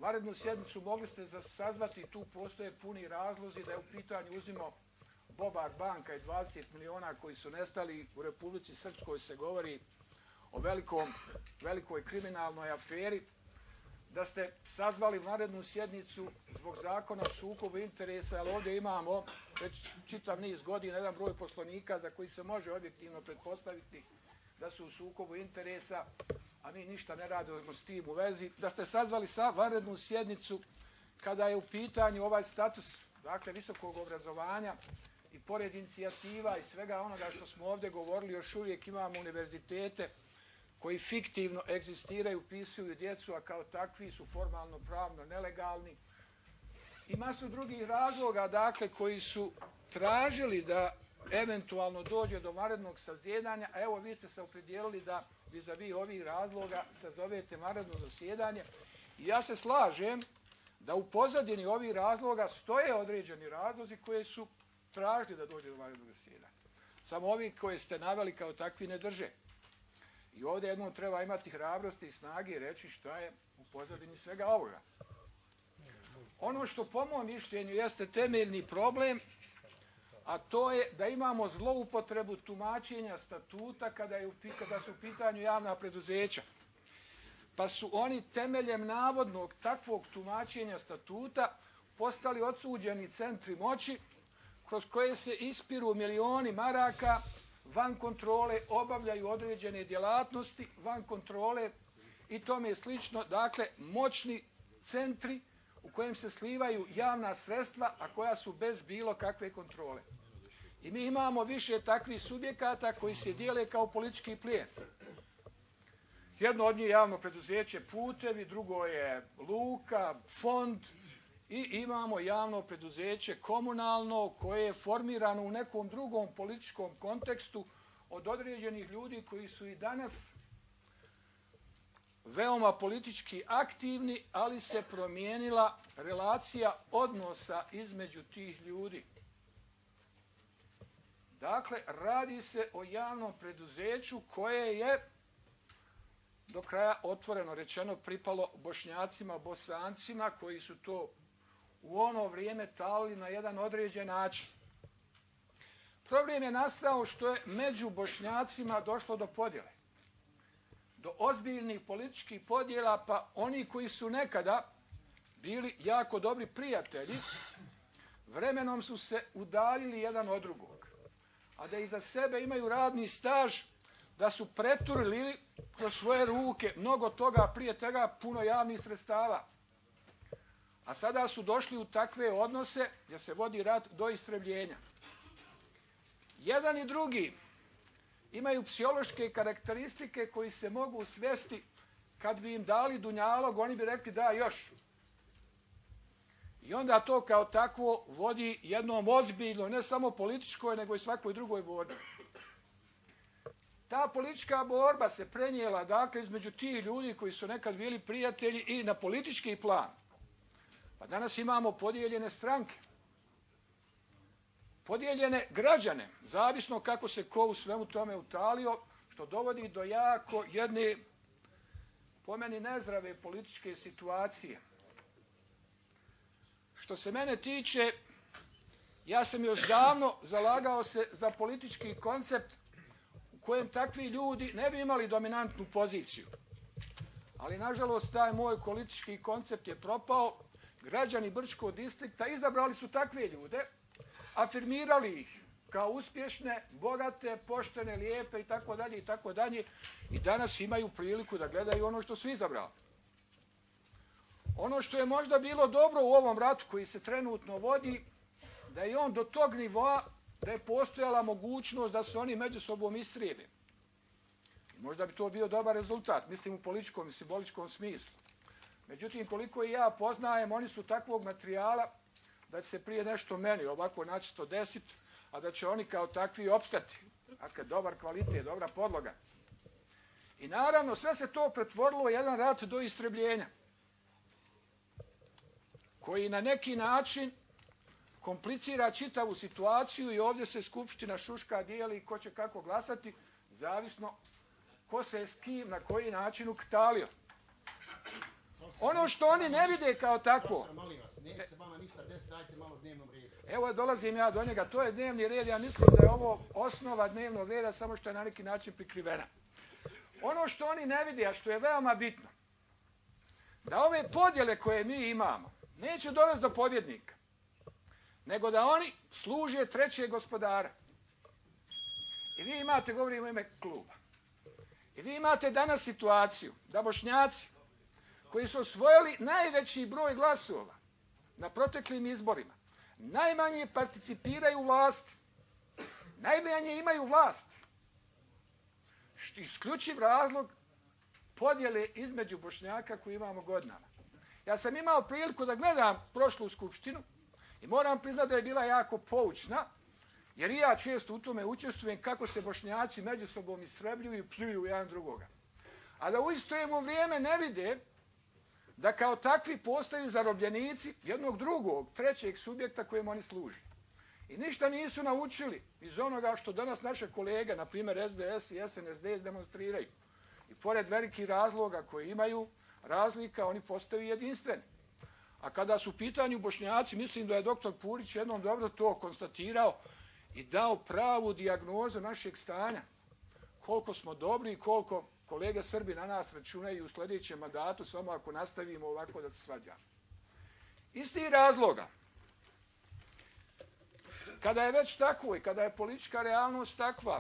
vanrednu sjednicu mogli ste sazvati, tu postoje puni razlozi da je u pitanju uzimo Bobar banka i 20 miliona koji su nestali. U Republici Srpskoj se govori o velikoj kriminalnoj aferi, da ste sazvali vanrednu sjednicu zbog zakona o sukobu interesa, ali ovdje imamo već čitav niz godina jedan broj poslanika za koji se može objektivno pretpostaviti da su u sukobu interesa, a mi ništa ne radimo s tim u vezi, da ste sazvali vanrednu sjednicu kada je u pitanju ovaj status, dakle, visokog obrazovanja i pored inicijativa i svega onoga što smo ovdje govorili, još uvijek imamo univerzitete koji fiktivno egzistiraju, upisuju djecu, a kao takvi su formalno pravno nelegalni. I masu drugih razloga, dakle, koji su tražili da eventualno dođe do vanrednog sazjedanja, a evo vi ste se opredijelili da vis-a-vis ovih razloga sazovete vanredno zasjedanje. I ja se slažem da u pozadini ovih razloga stoje određeni razlozi koji su tražili da dođe do vanrednog zasjedanja. Samo ovi koje ste naveli kao takvi ne drže. I ovdje jednom treba imati hrabrosti i snage i reći šta je u pozadini svega ovoga. Ono što po mom mišljenju jeste temeljni problem, a to je da imamo zloupotrebu tumačenja statuta kada su u pitanju javna preduzeća. Pa su oni temeljem navodnog takvog tumačenja statuta postali odsuđeni centri moći kroz koje se ispiru milioni maraka, van kontrole obavljaju određene djelatnosti, van kontrole i tome slično. Dakle, moćni centri u kojem se slivaju javna sredstva, a koja su bez bilo kakve kontrole. I mi imamo više takvih subjekata koji se dijele kao politički plijen. Jedno od njih je javno preduzeće Putevi, drugo je Luka, Fond i imamo javno preduzeće komunalno koje je formirano u nekom drugom političkom kontekstu od određenih ljudi koji su i danas veoma politički aktivni, ali se promijenila relacija odnosa između tih ljudi. Dakle, radi se o javnom preduzeću koje je do kraja otvoreno rečeno pripalo Bošnjacima, Bosancima koji su to u ono vrijeme talili na jedan određen način. Problem je nastao što je među Bošnjacima došlo do podjele. Do ozbiljnih političkih podjela, pa oni koji su nekada bili jako dobri prijatelji, vremenom su se udaljili jedan od drugog. A da iza sebe imaju radni staž, da su preturili kroz svoje ruke mnogo toga, prije toga puno javnih sredstava. A sada su došli u takve odnose gdje se vodi rat do istrebljenja. Jedan i drugi imaju psihološke karakteristike koji se mogu svesti kad bi im dali dunjalog, oni bi rekli da još. I onda to kao takvo vodi jednom ozbiljno, ne samo političkoj, nego i svakoj drugoj borbi. Ta politička borba se prenijela, dakle, između tih ljudi koji su nekad bili prijatelji i na politički plan. Pa danas imamo podijeljene stranke, podijeljene građane, zavisno kako se ko u svemu tome utalio, što dovodi do jako jedne, po meni, nezdrave političke situacije. Što se mene tiče, ja sam još davno zalagao se za politički koncept u kojem takvi ljudi ne bi imali dominantnu poziciju. Ali, nažalost, taj moj politički koncept je propao. Građani Brčkog distrikta izabrali su takve ljude, afirmirali ih kao uspješne, bogate, poštene, lijepe itd. I danas imaju priliku da gledaju ono što su izabrali. Ono što je možda bilo dobro u ovom ratu koji se trenutno vodi, da je on do tog nivoa da je postojala mogućnost da se oni među sobom istrijebe. Možda bi to bio dobar rezultat, mislim u političkom i simboličkom smislu. Međutim, koliko i ja poznajem, oni su takvog materijala da će se prije nešto meni ovako načisto desiti, a da će oni kao takvi opstati. Dakle, dobar kvalitet, dobra podloga. I naravno, sve se to pretvorilo u jedan rat do istrebljenja, koji na neki način komplicira čitavu situaciju i ovdje se skupština šuška, dijeli ko će kako glasati, zavisno ko se s kim, na koji način uktalio. Ono što oni ne vide kao takvo. Molim vas, neće se vama ništa desiti, dajte malo dnevnom redu. Evo dolazim ja do njega, to je dnevni red, ja mislim da je ovo osnova dnevnog reda, samo što je na neki način prikrivena. Ono što oni ne vide, a što je veoma bitno, da ove podjele koje mi imamo neće dovesti do pobjednika, nego da oni služe trećeg gospodara. I vi imate, govorim u ime kluba, i vi imate danas situaciju da Bošnjaci koji su osvojili najveći broj glasova na proteklim izborima, najmanje participiraju u vlasti, najmanje imaju vlast. Što isključiv razlog podjele između Bošnjaka koju imamo godinama. Ja sam imao priliku da gledam prošlu skupštinu i moram priznati da je bila jako poučna, jer i ja često u tome učestvujem kako se Bošnjaci među sobom istrebljuju i pljuju jedan drugoga. A da u isto vrijeme ne vide da kao takvi postaju zarobljenici jednog drugog, trećeg subjekta kojem oni služe. I ništa nisu naučili iz onoga što danas naše kolege, na primjer SDS i SNSD, demonstriraju. I pored velikih razloga koji imaju, razlika, oni postaju jedinstveni. A kada su u pitanju Bošnjaci, mislim da je doktor Purić jednom dobro to konstatirao i dao pravu dijagnozu našeg stanja. Koliko smo dobri i koliko kolege Srbi na nas računaju u sljedećem mandatu, samo ako nastavimo ovako da se svađamo. Isti razloga, kada je već tako i kada je politička realnost takva,